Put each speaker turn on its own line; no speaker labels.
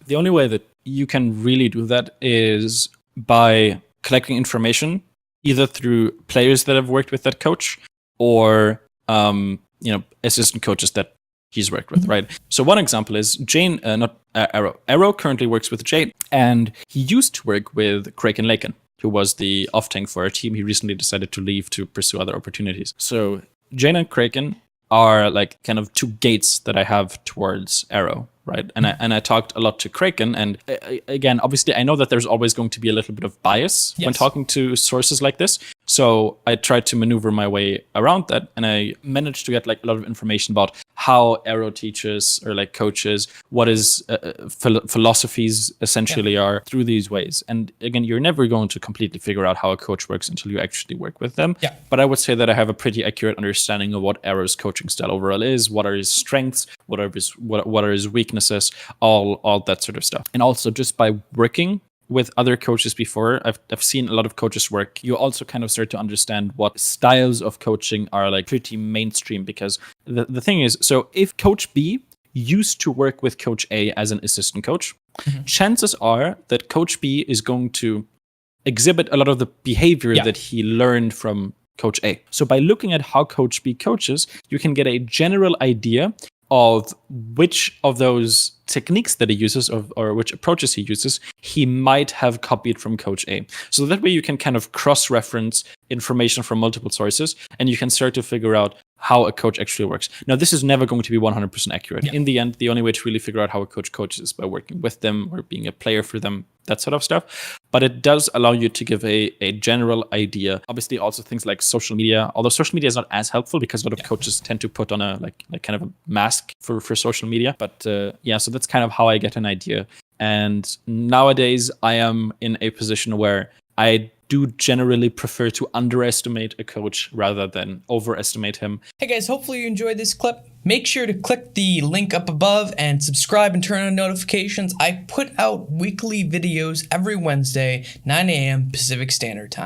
The only way that you can really do that is by collecting information, either through players that have worked with that coach or assistant coaches that he's worked with, right? So one example is Jane, not Arrow. Arrow currently works with Jane, and he used to work with Kraken Laken, who was the off-tank for our team. He recently decided to leave to pursue other opportunities. So Jane and Kraken are like kind of two gates that I have towards Arrow, right? And I talked a lot to Kraken, and again, obviously, I know that there's always going to be a little bit of bias when talking to sources like this. So I tried to maneuver my way around that, and I managed to get like a lot of information about how Arrow teaches or like coaches, what his philosophies essentially are through these ways. And again, you're never going to completely figure out how a coach works until you actually work with them. Yeah. But I would say that I have a pretty accurate understanding of what Arrow's coaching style overall is, what are his strengths, what are his weaknesses, all that sort of stuff. And also just by working with other coaches before, I've seen a lot of coaches work. You also kind of start to understand what styles of coaching are like pretty mainstream, because the thing is, so if Coach B used to work with Coach A as an assistant coach, chances are that Coach B is going to exhibit a lot of the behavior that he learned from Coach A. So by looking at how Coach B coaches, you can get a general idea of which of those techniques that he uses or which approaches he uses, he might have copied from Coach A. So that way you can kind of cross-reference information from multiple sources, and you can start to figure out how a coach actually works. Now, this is never going to be 100% accurate. Yeah. In the end, the only way to really figure out how a coach coaches is by working with them or being a player for them, that sort of stuff. But it does allow you to give a general idea. Obviously, also things like social media, although social media is not as helpful because a lot of coaches tend to put on a like kind of a mask for social media. But so that's kind of how I get an idea. And nowadays, I am in a position where I do generally prefer to underestimate a coach rather than overestimate him.
Hey guys, hopefully you enjoyed this clip. Make sure to click the link up above and subscribe and turn on notifications. I put out weekly videos every Wednesday, 9 a.m. Pacific Standard Time.